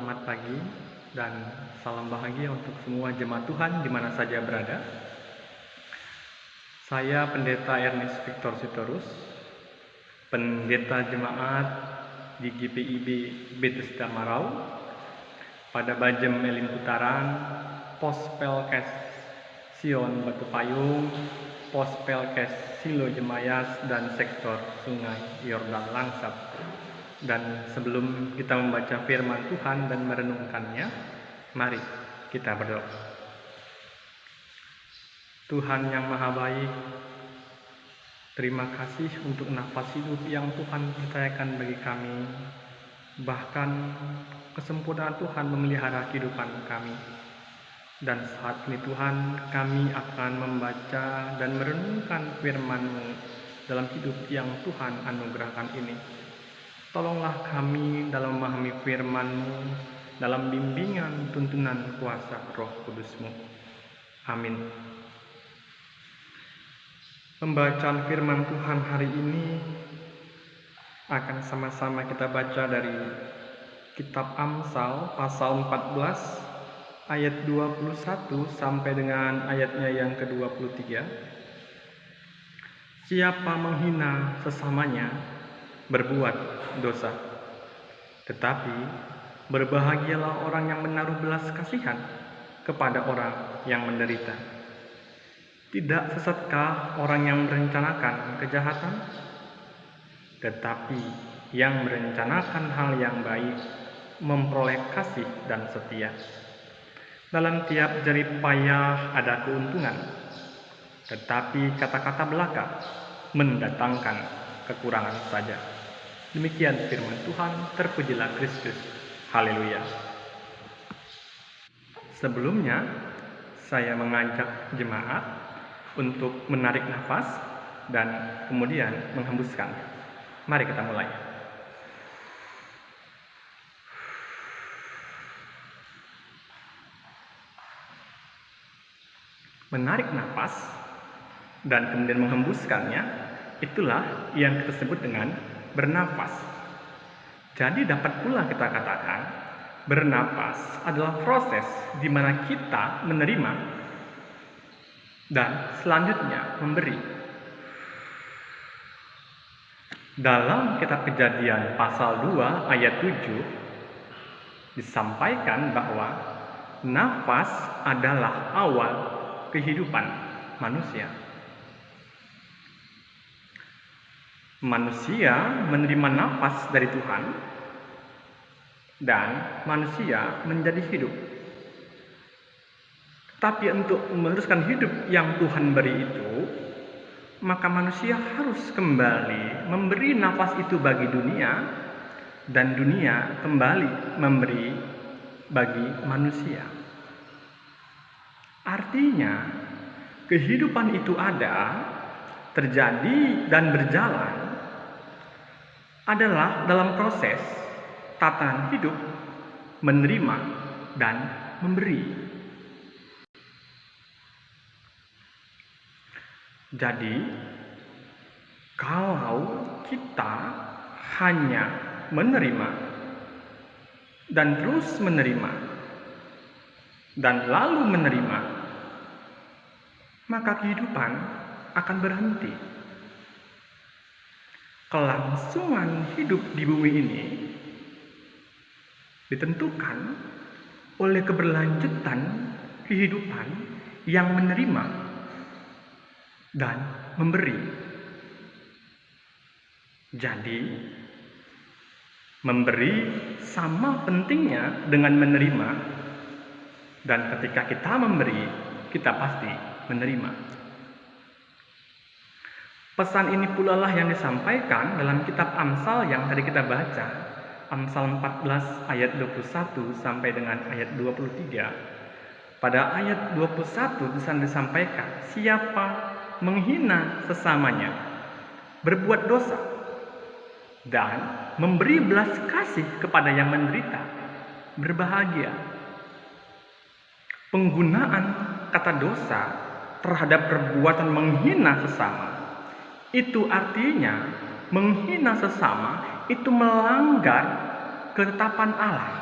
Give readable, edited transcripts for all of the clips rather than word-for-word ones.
Selamat pagi dan salam bahagia untuk semua jemaat Tuhan di mana saja berada. Saya Pendeta Ernest Victor Sitorus, Pendeta Jemaat di GPIB Bethesda Marau, pada Bajem Elim Putaran, Pospelkes Sion Batu Payung, Pospelkes Silo Jemayas, dan sektor Sungai Yordan Langsat. Dan sebelum kita membaca firman Tuhan dan merenungkannya, mari kita berdoa. Tuhan yang Maha Baik, terima kasih untuk nafas hidup yang Tuhan percayakan bagi kami. Bahkan kesempurnaan Tuhan memelihara kehidupan kami. Dan saat ini Tuhan, kami akan membaca dan merenungkan firman-Mu dalam hidup yang Tuhan anugerahkan ini. Tolonglah kami dalam memahami firman-Mu, dalam bimbingan tuntunan kuasa Roh Kudus-Mu. Amin. Pembacaan firman Tuhan hari ini akan sama-sama kita baca dari kitab Amsal pasal 14 ayat 21 sampai dengan ayatnya yang ke-23. Siapa menghina sesamanya berbuat dosa, tetapi berbahagialah orang yang menaruh belas kasihan kepada orang yang menderita. Tidak sesatkah orang yang merencanakan kejahatan? Tetapi yang merencanakan hal yang baik memperoleh kasih dan setia. Dalam tiap jerih payah ada keuntungan, tetapi kata-kata belaka mendatangkan kekurangan saja. Demikian firman Tuhan, terpujilah Kristus. Haleluya. Sebelumnya, saya mengajak jemaat untuk menarik nafas dan kemudian menghembuskan. Mari kita mulai. Menarik nafas dan kemudian menghembuskannya, itulah yang kita sebut dengan bernafas. Jadi dapat pula kita katakan, bernafas adalah proses di mana kita menerima dan selanjutnya memberi. Dalam kitab Kejadian pasal 2 ayat 7 disampaikan bahwa nafas adalah awal kehidupan manusia. Manusia menerima nafas dari Tuhan dan manusia menjadi hidup. Tapi untuk meneruskan hidup yang Tuhan beri itu, maka manusia harus kembali memberi nafas itu bagi dunia, dan dunia kembali memberi bagi manusia. Artinya, kehidupan itu ada, terjadi dan berjalan adalah dalam proses tatanan hidup menerima dan memberi. Jadi, kalau kita hanya menerima dan terus menerima dan lalu menerima, maka kehidupan akan berhenti. Kelangsungan hidup di bumi ini ditentukan oleh keberlanjutan kehidupan yang menerima dan memberi. Jadi, memberi sama pentingnya dengan menerima, dan ketika kita memberi, kita pasti menerima. Pesan ini pula lah yang disampaikan dalam kitab Amsal yang tadi kita baca, Amsal 14 ayat 21 sampai dengan ayat 23. Pada ayat 21 disampaikan, siapa menghina sesamanya berbuat dosa dan memberi belas kasih kepada yang menderita berbahagia. Penggunaan kata dosa terhadap perbuatan menghina sesama itu artinya menghina sesama itu melanggar ketetapan Allah.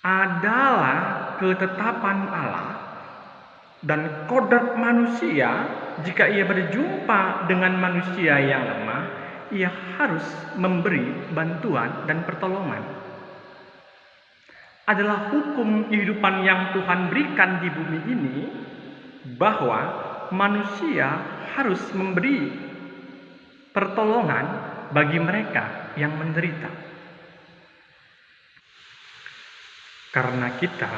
adalah ketetapan Allah dan kodrat manusia. Jika ia berjumpa dengan manusia yang lemah, ia harus memberi bantuan dan pertolongan. Adalah hukum kehidupan yang Tuhan berikan di bumi ini, bahwa manusia harus memberi pertolongan bagi mereka yang menderita. Karena kita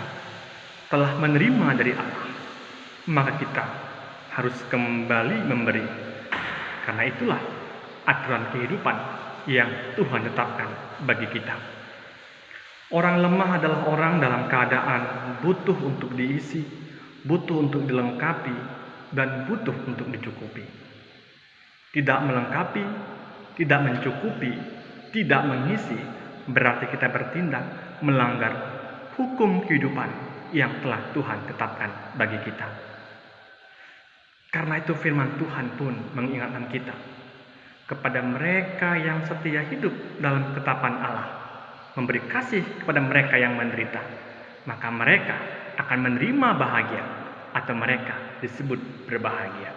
telah menerima dari Allah, maka kita harus kembali memberi. Karena itulah aturan kehidupan yang Tuhan tetapkan bagi kita. Orang lemah adalah orang dalam keadaan butuh untuk diisi, butuh untuk dilengkapi, dan butuh untuk dicukupi. Tidak melengkapi, tidak mencukupi, tidak mengisi, berarti kita bertindak melanggar hukum kehidupan yang telah Tuhan tetapkan bagi kita. Karena itu firman Tuhan pun mengingatkan kita, kepada mereka yang setia hidup dalam ketetapan Allah, memberi kasih kepada mereka yang menderita, maka mereka akan menerima bahagia, atau mereka disebut berbahagia.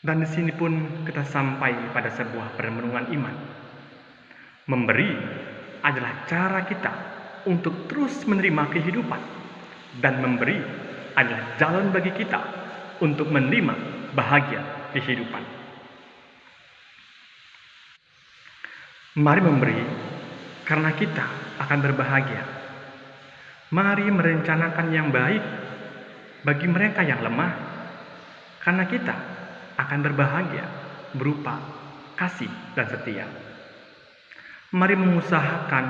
Dan di sini pun kita sampai pada sebuah perenungan iman. Memberi adalah cara kita untuk terus menerima kehidupan, dan memberi adalah jalan bagi kita untuk menerima bahagia kehidupan. Mari memberi karena kita akan berbahagia. Mari merencanakan yang baik bagi mereka yang lemah, karena kita akan berbahagia berupa kasih dan setia. Mari mengusahakan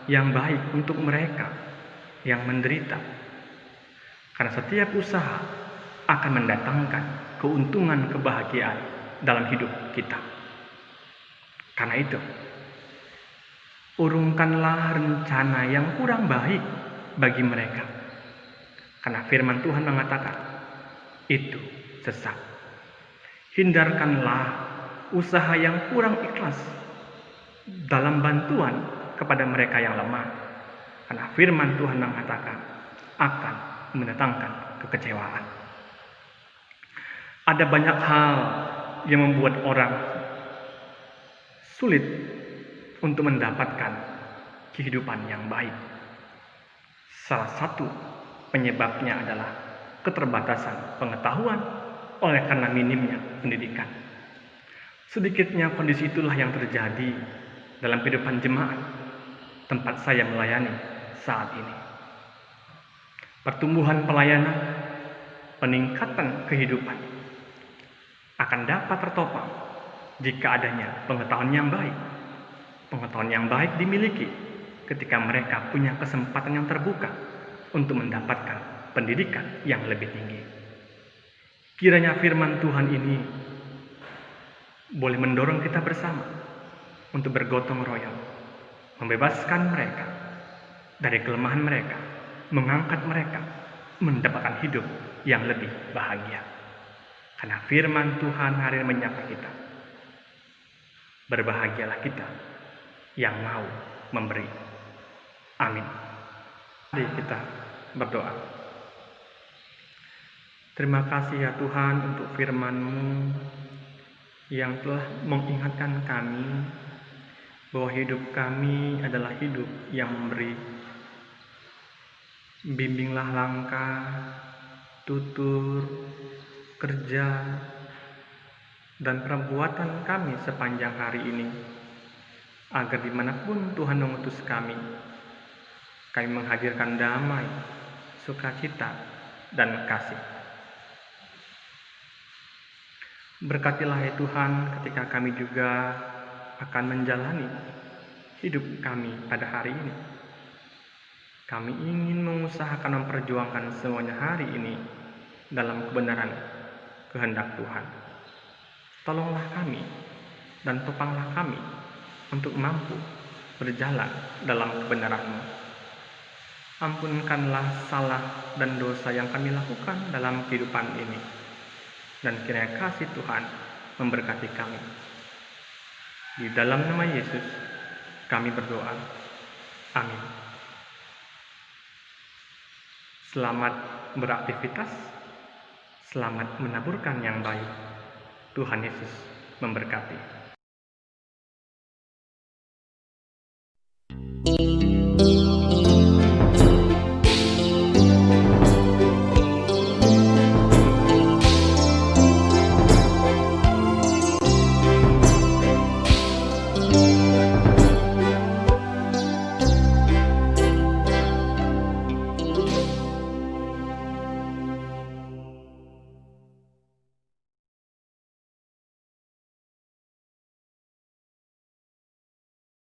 yang baik untuk mereka yang menderita, karena setiap usaha akan mendatangkan keuntungan kebahagiaan dalam hidup kita. Karena itu, urungkanlah rencana yang kurang baik bagi mereka, karena firman Tuhan mengatakan itu sesat. Hindarkanlah usaha yang kurang ikhlas dalam bantuan kepada mereka yang lemah, karena firman Tuhan mengatakan akan mendatangkan kekecewaan. Ada banyak hal yang membuat orang sulit untuk mendapatkan kehidupan yang baik. Salah satu penyebabnya adalah keterbatasan pengetahuan oleh karena minimnya pendidikan. Sedikitnya kondisi itulah yang terjadi dalam kehidupan jemaat tempat saya melayani saat ini. Pertumbuhan pelayanan, peningkatan kehidupan akan dapat tertopang jika adanya pengetahuan yang baik. Pengetahuan yang baik dimiliki ketika mereka punya kesempatan yang terbuka untuk mendapatkan pendidikan yang lebih tinggi. Kiranya firman Tuhan ini boleh mendorong kita bersama untuk bergotong royong, membebaskan mereka dari kelemahan mereka, mengangkat mereka mendapatkan hidup yang lebih bahagia. Karena firman Tuhan hari ini menyapa kita, berbahagialah kita yang mau memberi. Amin. Mari kita berdoa. Terima kasih ya Tuhan untuk firman-Mu yang telah mengingatkan kami bahwa hidup kami adalah hidup yang memberi. Bimbinglah langkah, tutur, kerja, dan perbuatan kami sepanjang hari ini, agar dimanapun Tuhan mengutus kami menghadirkan damai, sukacita, dan kasih. Berkatilah ya Tuhan ketika kami juga akan menjalani hidup kami pada hari ini. Kami ingin mengusahakan memperjuangkan semuanya hari ini dalam kebenaran kehendak Tuhan. Tolonglah kami dan topanglah kami untuk mampu berjalan dalam kebenaran-Mu. Ampunkanlah salah dan dosa yang kami lakukan dalam kehidupan ini, dan kiranya kasih Tuhan memberkati kami. Di dalam nama Yesus kami berdoa. Amin. Selamat beraktivitas, selamat menaburkan yang baik. Tuhan Yesus memberkati.